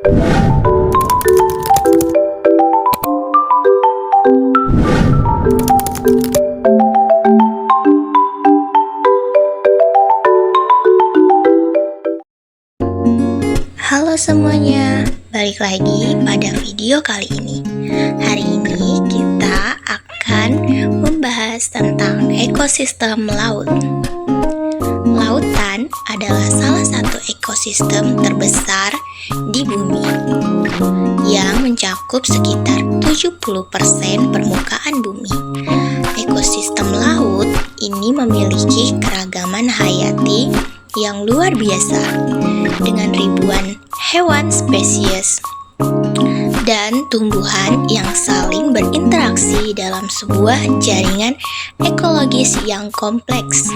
Halo semuanya, balik lagi pada video kali ini. Hari ini kita akan membahas tentang ekosistem laut. Lautan adalah salah satu ekosistem terbesar di bumi yang mencakup sekitar 70% permukaan bumi. Ekosistem laut ini memiliki keragaman hayati yang luar biasa dengan ribuan hewan spesies dan tumbuhan yang saling berinteraksi dalam sebuah jaringan ekologis yang kompleks,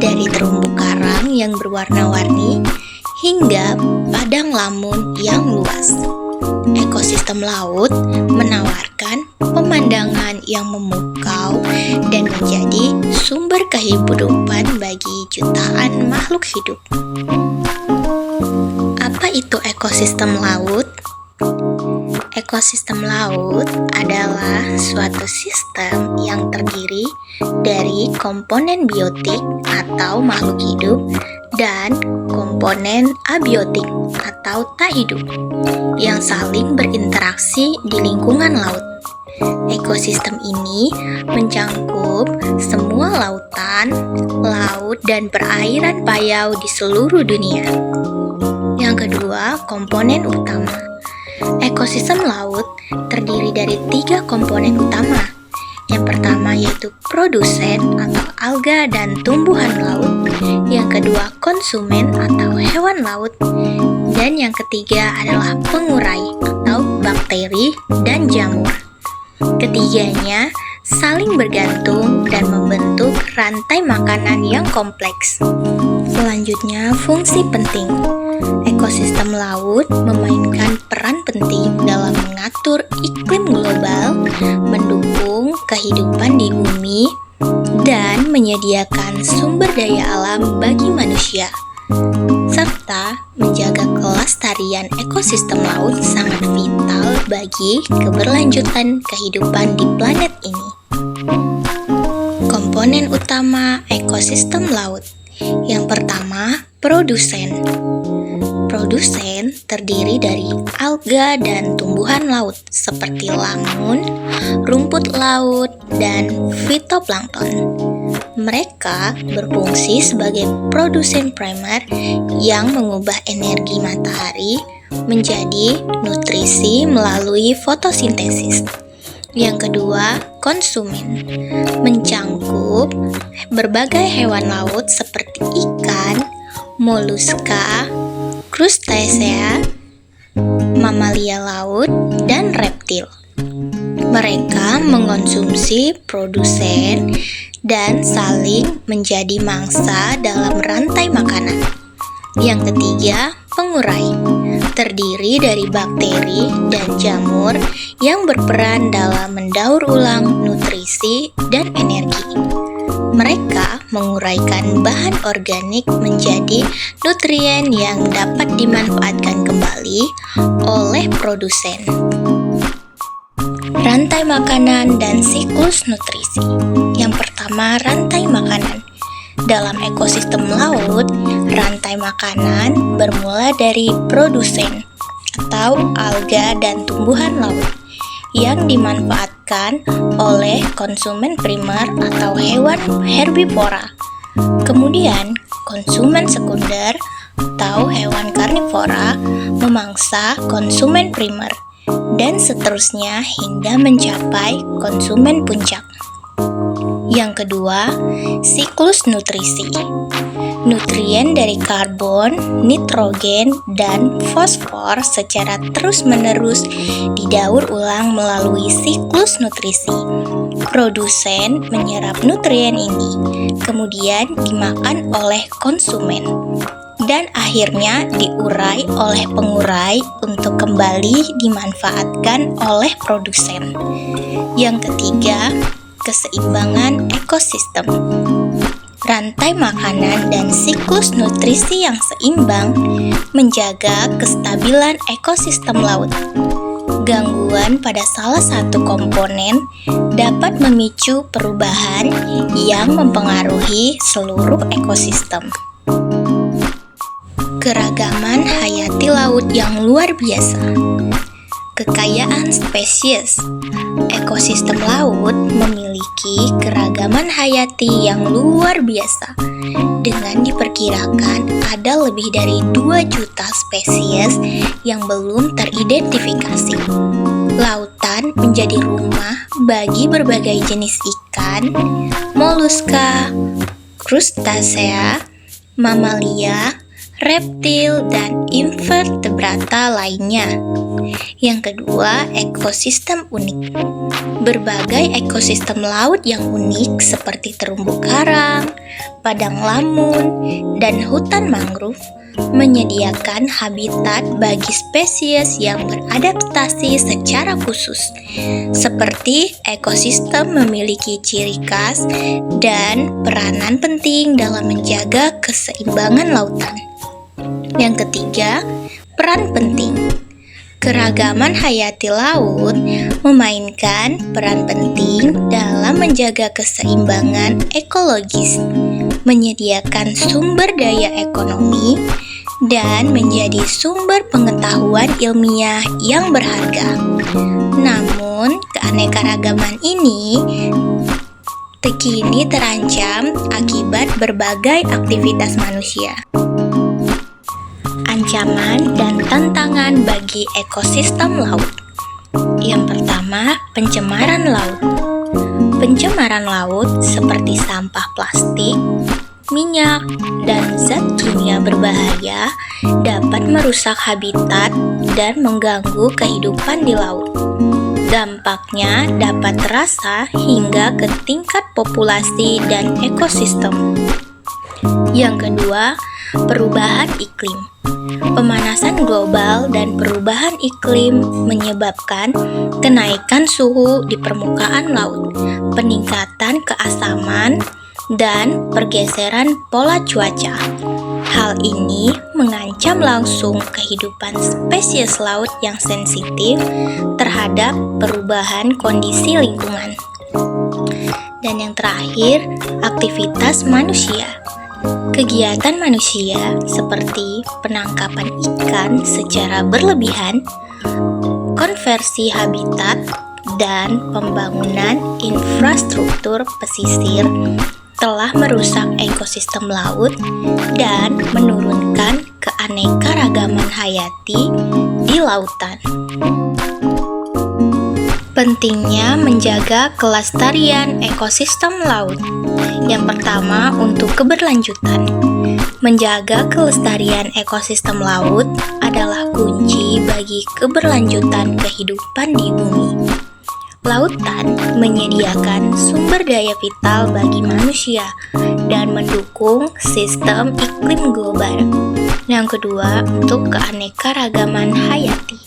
dari terumbu karang yang berwarna-warni hingga padang lamun yang luas. Ekosistem laut menawarkan pemandangan yang memukau dan menjadi sumber kehidupan bagi jutaan makhluk hidup. Apa itu ekosistem laut? Ekosistem laut adalah suatu sistem yang terdiri dari komponen biotik atau makhluk hidup dan komponen abiotik atau tak hidup yang saling berinteraksi di lingkungan laut. Ekosistem ini mencakup semua lautan, laut, dan perairan payau di seluruh dunia. Yang kedua, komponen utama. Ekosistem laut terdiri dari 3 komponen utama. Yang pertama yaitu produsen atau alga dan tumbuhan laut. Yang kedua, konsumen atau hewan laut. Dan yang ketiga adalah pengurai atau bakteri dan jamur. Ketiganya saling bergantung dan membentuk rantai makanan yang kompleks. Selanjutnya, fungsi penting. Ekosistem laut memainkan peran penting dalam mengatur iklim global, mendukung kehidupan di bumi, dan menyediakan sumber daya alam bagi manusia, serta menjaga kelestarian ekosistem laut sangat vital bagi keberlanjutan kehidupan di planet ini. Komponen utama ekosistem laut. Yang pertama, produsen. Produsen terdiri dari alga dan tumbuhan laut seperti lamun, rumput laut, dan fitoplankton. Mereka berfungsi sebagai produsen primer yang mengubah energi matahari menjadi nutrisi melalui fotosintesis. Yang kedua, konsumen, mencangkup berbagai hewan laut seperti ikan, moluska, krustasea, mamalia laut, dan reptil. Mereka mengonsumsi produsen dan saling menjadi mangsa dalam rantai makanan. Yang ketiga, pengurai, terdiri dari bakteri dan jamur yang berperan dalam mendaur ulang nutrisi dan energi. Mereka menguraikan bahan organik menjadi nutrien yang dapat dimanfaatkan kembali oleh produsen. Rantai makanan dan siklus nutrisi. Yang pertama, rantai makanan. Dalam ekosistem laut, rantai makanan bermula dari produsen atau alga dan tumbuhan laut yang dimanfaatkan oleh konsumen primer atau hewan herbivora. Kemudian, konsumen sekunder atau hewan karnivora memangsa konsumen primer, dan seterusnya hingga mencapai konsumen puncak. Yang kedua, siklus nutrisi. Nutrien dari karbon, nitrogen, dan fosfor secara terus-menerus didaur ulang melalui siklus nutrisi. Produsen menyerap nutrien ini, kemudian dimakan oleh konsumen, dan akhirnya diurai oleh pengurai untuk kembali dimanfaatkan oleh produsen. Yang ketiga, keseimbangan ekosistem. rantai makanan dan siklus nutrisi yang seimbang, menjaga kestabilan ekosistem laut. Gangguan pada salah satu komponen dapat memicu perubahan yang mempengaruhi seluruh ekosistem. Keragaman hayati laut yang luar biasa. Kekayaan spesies. Ekosistem laut memiliki keragaman hayati yang luar biasa, dengan diperkirakan ada lebih dari 2 juta spesies yang belum teridentifikasi. Lautan menjadi rumah bagi berbagai jenis ikan, moluska, krustasea, mamalia, reptil, dan invertebrata lainnya. Yang kedua, ekosistem unik. Berbagai ekosistem laut yang unik seperti terumbu karang, padang lamun, dan hutan mangrove menyediakan habitat bagi spesies yang beradaptasi secara khusus. Seperti ekosistem memiliki ciri khas dan peranan penting dalam menjaga keseimbangan lautan. Yang ketiga, peran penting. Keragaman hayati laut memainkan peran penting dalam menjaga keseimbangan ekologis, menyediakan sumber daya ekonomi, dan menjadi sumber pengetahuan ilmiah yang berharga. Namun, keanekaragaman ini kini terancam akibat berbagai aktivitas manusia. Ancaman dan tantangan bagi ekosistem laut. Yang pertama, pencemaran laut. Pencemaran laut seperti sampah plastik, minyak, dan zat kimia berbahaya dapat merusak habitat dan mengganggu kehidupan di laut. Dampaknya dapat terasa hingga ke tingkat populasi dan ekosistem. Yang kedua, perubahan iklim. Pemanasan global dan perubahan iklim menyebabkan kenaikan suhu di permukaan laut, peningkatan keasaman, dan pergeseran pola cuaca. Hal ini mengancam langsung kehidupan spesies laut yang sensitif terhadap perubahan kondisi lingkungan. Dan yang terakhir, aktivitas manusia. Kegiatan manusia seperti penangkapan ikan secara berlebihan, konversi habitat, dan pembangunan infrastruktur pesisir telah merusak ekosistem laut dan menurunkan keanekaragaman hayati di lautan. Pentingnya menjaga kelestarian ekosistem laut. Yang pertama, untuk keberlanjutan. Menjaga kelestarian ekosistem laut adalah kunci bagi keberlanjutan kehidupan di bumi. Lautan menyediakan sumber daya vital bagi manusia dan mendukung sistem iklim global. Yang kedua, untuk keanekaragaman hayati.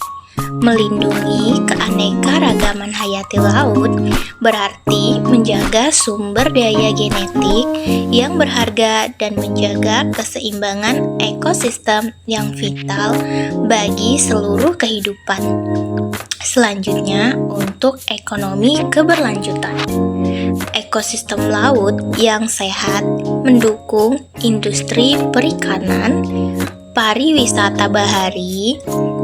Melindungi keanekaragaman hayati laut berarti menjaga sumber daya genetik yang berharga dan menjaga keseimbangan ekosistem yang vital bagi seluruh kehidupan. Selanjutnya, untuk ekonomi keberlanjutan. Ekosistem laut yang sehat mendukung industri perikanan, pariwisata bahari,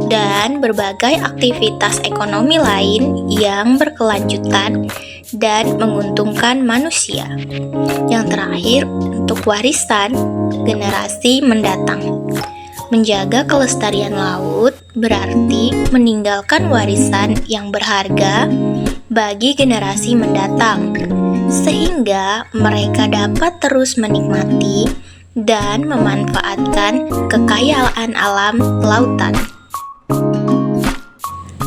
dan berbagai aktivitas ekonomi lain yang berkelanjutan dan menguntungkan manusia. Yang terakhir, untuk warisan generasi mendatang. Menjaga kelestarian laut berarti meninggalkan warisan yang berharga bagi generasi mendatang, sehingga mereka dapat terus menikmati dan memanfaatkan kekayaan alam lautan.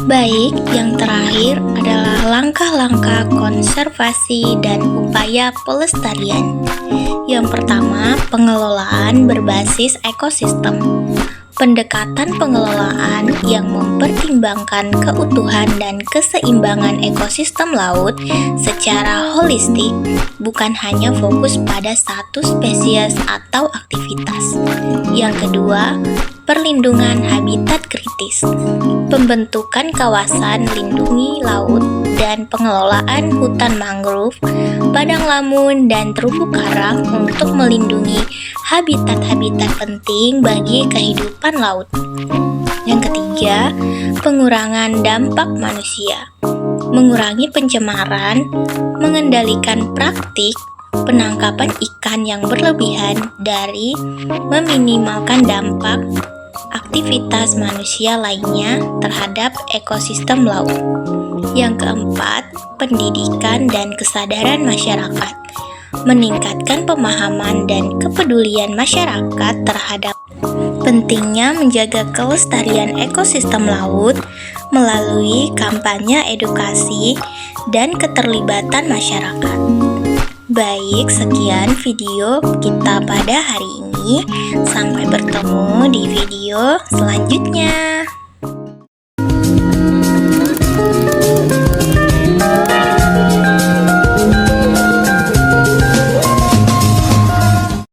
Baik, yang terakhir adalah langkah-langkah konservasi dan upaya pelestarian. Yang pertama, pengelolaan berbasis ekosistem. Pendekatan pengelolaan yang mempertimbangkan keutuhan dan keseimbangan ekosistem laut secara holistik, bukan hanya fokus pada satu spesies atau aktivitas. Yang kedua, perlindungan habitat kritis. Pembentukan kawasan lindungi laut dan pengelolaan hutan mangrove, padang lamun, dan terumbu karang untuk melindungi habitat-habitat penting bagi kehidupan laut. Yang ketiga, pengurangan dampak manusia. Mengurangi pencemaran, mengendalikan praktik penangkapan ikan yang berlebihan dari meminimalkan dampak aktivitas manusia lainnya terhadap ekosistem laut. Yang keempat, pendidikan dan kesadaran masyarakat. Meningkatkan pemahaman dan kepedulian masyarakat terhadap pentingnya menjaga kelestarian ekosistem laut melalui kampanye edukasi dan keterlibatan masyarakat. Baik, sekian video kita pada hari ini. Sampai bertemu di video selanjutnya.